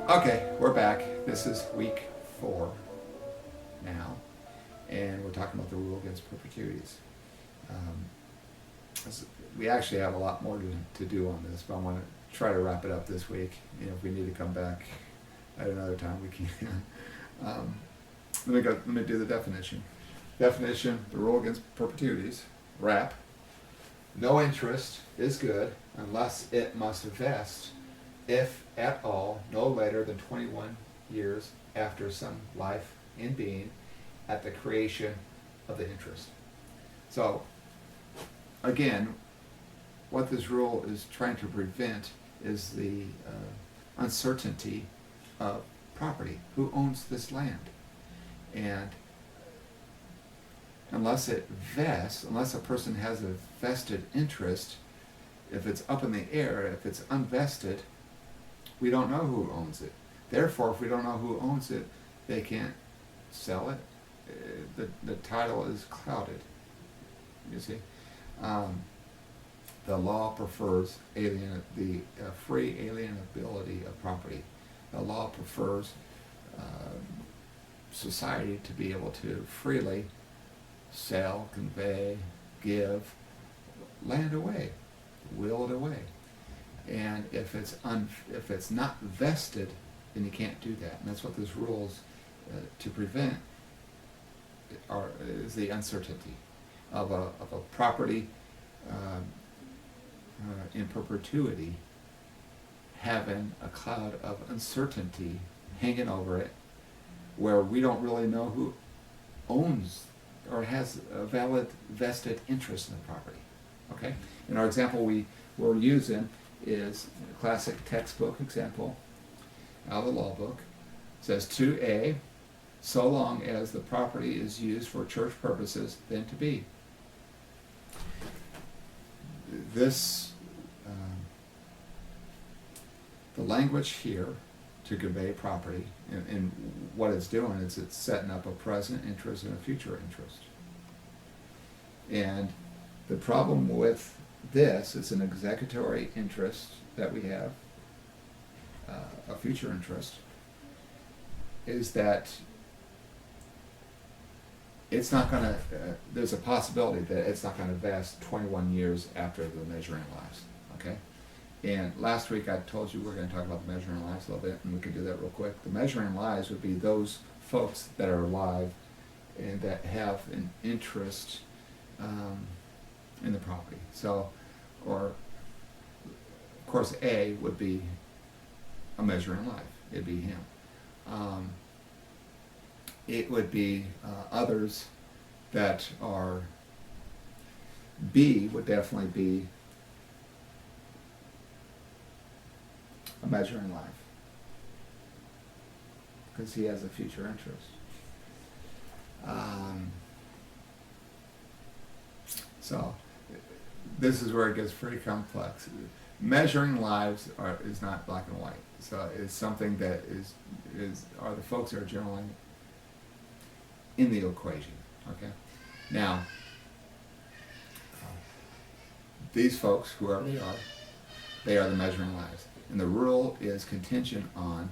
Okay, we're back. This is week 4 now, and we're talking about the rule against perpetuities. Um, we actually have a lot more to do on this, but I want to try to wrap it up this week. If we need to come back at another time, we can. um, let me do the definition. Definition: the rule against perpetuities, RAP. No interest is good unless it must vest, if at all, no later than 21 years after some life in being at the creation of the interest. So, again, what this rule is trying to prevent is the uncertainty of property. Who owns this land? And unless it vests, unless a person has a vested interest, if it's up in the air, if it's unvested, we don't know who owns it. Therefore, if we don't know who owns it, they can't sell it. The title is clouded. You see, the law prefers the free alienability of property. The law prefers society to be able to freely sell, convey, give land away, will it away. And if it's not vested, then you can't do that. And that's what this rule's to prevent is the uncertainty of a property in perpetuity having a cloud of uncertainty hanging over it, where we don't really know who owns or has a valid vested interest in the property. Okay? In our example we're using is a classic textbook example out of the law book. It says 2A, so long as the property is used for church purposes, then to B. This, the language here to convey property, and what it's doing is it's setting up a present interest and a future interest. And the problem with this, it's an executory interest that we have, a future interest, is that it's not going to, there's a possibility that it's not going to vest 21 years after the measuring lives, okay? And last week I told you we're going to talk about the measuring lives a little bit, and we can do that real quick. The measuring lives would be those folks that are alive and that have an interest in the property. So, or of course A would be a measuring life. It'd be him. It would be others that are, B would definitely be a measuring life, because he has a future interest. So this is where it gets pretty complex. Measuring lives is not black and white. So it's something that are the folks that are generally in the equation. Okay. Now, these folks, whoever they are the measuring lives, and the rule is contingent on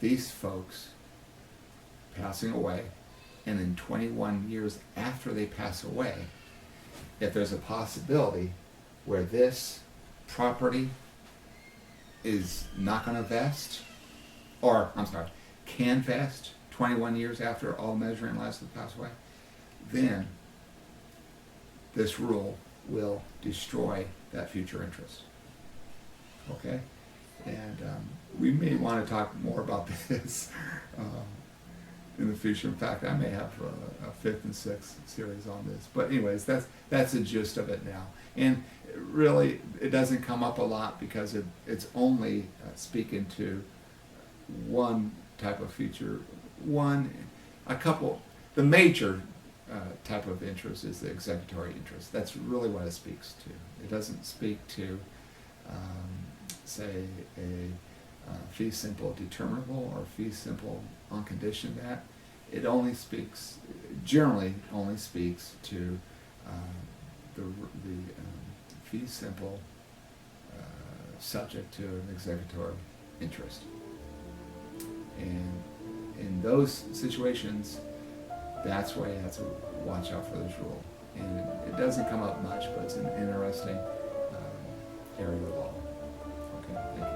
these folks passing away, and then 21 years after they pass away, if there's a possibility where this property is not going to vest, or, I'm sorry, can vest 21 years after all measuring lives have passed away, then this rule will destroy that future interest. Okay? And we may want to talk more about this in the future. In fact, I may have a 5th and 6th series on this. But anyways, that's the gist of it now. And really, it doesn't come up a lot because it's only speaking to one type of future, a couple. The major type of interest is the executory interest. That's really what it speaks to. It doesn't speak to, say, a fee simple determinable or fee simple on condition that. It only speaks, generally only speaks to the fee simple subject to an executory interest. And in those situations, that's why you have to watch out for this rule. And it doesn't come up much, but it's an interesting area of law. Okay, thank you.